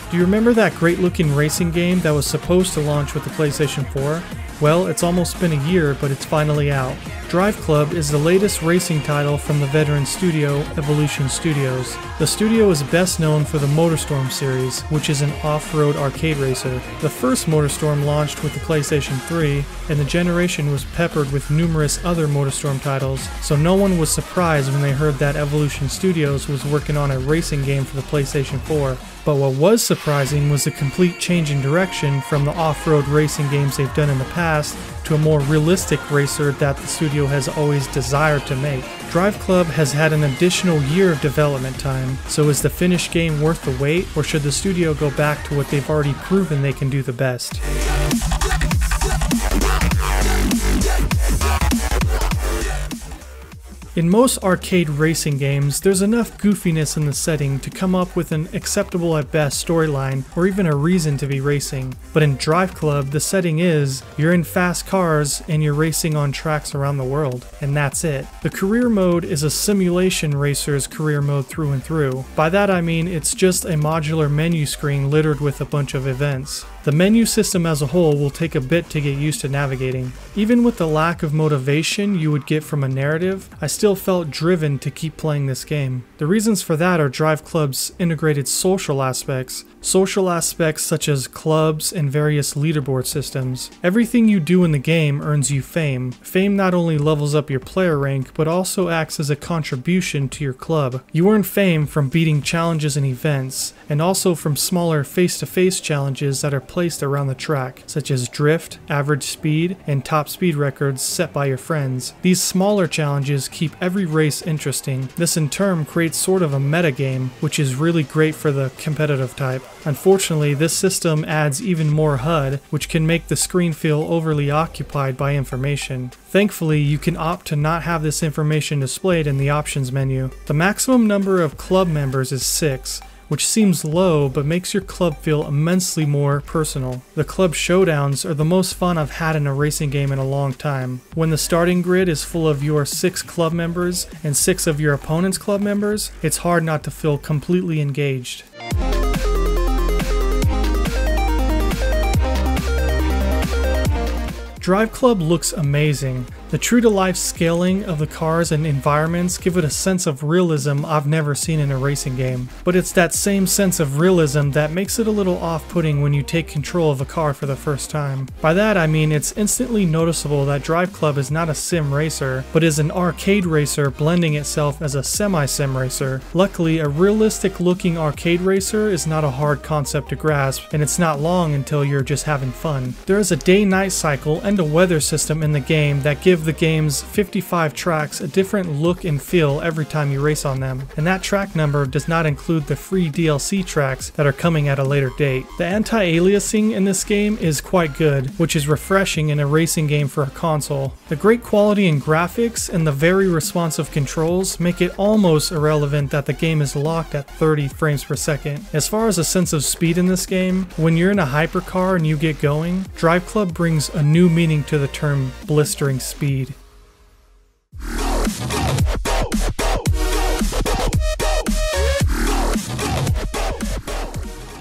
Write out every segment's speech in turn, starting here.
Do you remember that great looking racing game that was supposed to launch with the PlayStation 4? Well, it's almost been a year, but it's finally out. Driveclub is the latest racing title from the veteran studio, Evolution Studios. The studio is best known for the MotorStorm series, which is an off-road arcade racer. The first MotorStorm launched with the PlayStation 3, and the generation was peppered with numerous other MotorStorm titles, so no one was surprised when they heard that Evolution Studios was working on a racing game for the PlayStation 4. But what was surprising was the complete change in direction from the off-road racing games they've done in the past to a more realistic racer that the studio has always desired to make. Driveclub has had an additional year of development time, so is the finished game worth the wait, or should the studio go back to what they've already proven they can do the best? In most arcade racing games, there's enough goofiness in the setting to come up with an acceptable at best storyline or even a reason to be racing. But in Driveclub, the setting is, you're in fast cars and you're racing on tracks around the world, and that's it. The career mode is a simulation racer's career mode through and through. By that I mean it's just a modular menu screen littered with a bunch of events. The menu system as a whole will take a bit to get used to navigating. Even with the lack of motivation you would get from a narrative, I still felt driven to keep playing this game. The reasons for that are Driveclub's integrated social aspects such as clubs and various leaderboard systems. Everything you do in the game earns you fame. Fame not only levels up your player rank, but also acts as a contribution to your club. You earn fame from beating challenges and events, and also from smaller face-to-face challenges that are placed around the track, such as drift, average speed, and top speed records set by your friends. These smaller challenges keep every race interesting. This in turn creates sort of a meta game, which is really great for the competitive type. Unfortunately, this system adds even more HUD, which can make the screen feel overly occupied by information. Thankfully, you can opt to not have this information displayed in the options menu. The maximum number of club members is 6, which seems low but makes your club feel immensely more personal. The club showdowns are the most fun I've had in a racing game in a long time. When the starting grid is full of your 6 club members and 6 of your opponent's club members, it's hard not to feel completely engaged. Driveclub looks amazing. The true-to-life scaling of the cars and environments give it a sense of realism I've never seen in a racing game. But it's that same sense of realism that makes it a little off-putting when you take control of a car for the first time. By that I mean it's instantly noticeable that Driveclub is not a sim racer, but is an arcade racer blending itself as a semi-sim racer. Luckily, a realistic-looking arcade racer is not a hard concept to grasp, and it's not long until you're just having fun. There is a day-night cycle and a weather system in the game that give the game's 55 tracks a different look and feel every time you race on them, and that track number does not include the free DLC tracks that are coming at a later date. The anti-aliasing in this game is quite good, which is refreshing in a racing game for a console. The great quality in graphics and the very responsive controls make it almost irrelevant that the game is locked at 30 frames per second. As far as a sense of speed in this game, when you're in a hypercar and you get going, Driveclub brings a new meaning to the term blistering speed.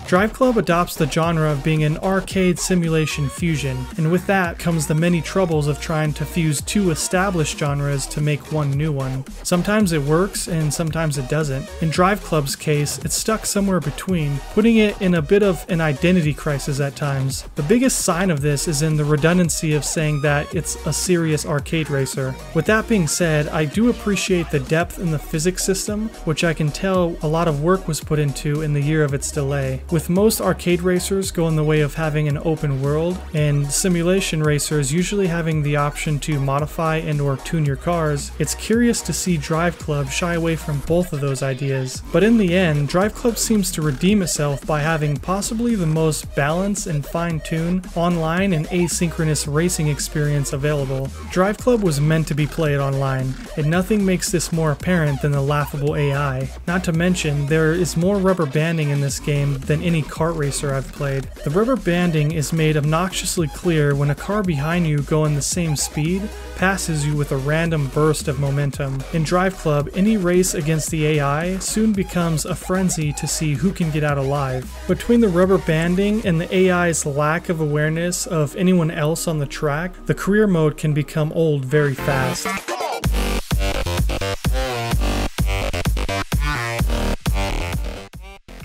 Driveclub adopts the genre of being an arcade simulation fusion, and with that comes the many troubles of trying to fuse 2 established genres to make one new one. Sometimes it works, and sometimes it doesn't. In Driveclub's case, it's stuck somewhere between, putting it in a bit of an identity crisis at times. The biggest sign of this is in the redundancy of saying that it's a serious arcade racer. With that being said, I do appreciate the depth in the physics system, which I can tell a lot of work was put into in the year of its delay. With most arcade racers going the way of having an open world, and simulation racers usually having the option to modify and or tune your cars, it's curious to see Driveclub shy away from both of those ideas. But in the end, Driveclub seems to redeem itself by having possibly the most balanced and fine-tuned online and asynchronous racing experience available. Driveclub was meant to be played online, and nothing makes this more apparent than the laughable AI. Not to mention, there is more rubber banding in this game than any kart racer I've played. The rubber banding is made obnoxiously clear when a car behind you going the same speed passes you with a random burst of momentum. In Driveclub, any race against the AI soon becomes a frenzy to see who can get out alive. Between the rubber banding and the AI's lack of awareness of anyone else on the track, the career mode can become old very fast.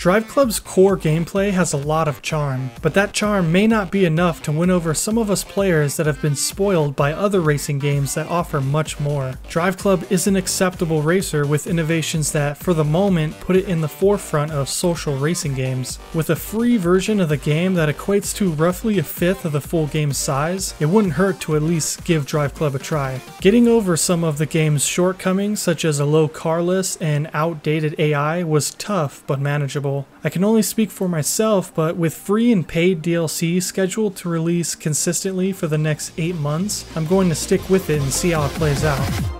Driveclub's core gameplay has a lot of charm, but that charm may not be enough to win over some of us players that have been spoiled by other racing games that offer much more. Driveclub is an acceptable racer with innovations that, for the moment, put it in the forefront of social racing games. With a free version of the game that equates to roughly a fifth of the full game's size, it wouldn't hurt to at least give Driveclub a try. Getting over some of the game's shortcomings, such as a low car list and outdated AI, was tough but manageable. I can only speak for myself, but with free and paid DLC scheduled to release consistently for the next 8 months, I'm going to stick with it and see how it plays out.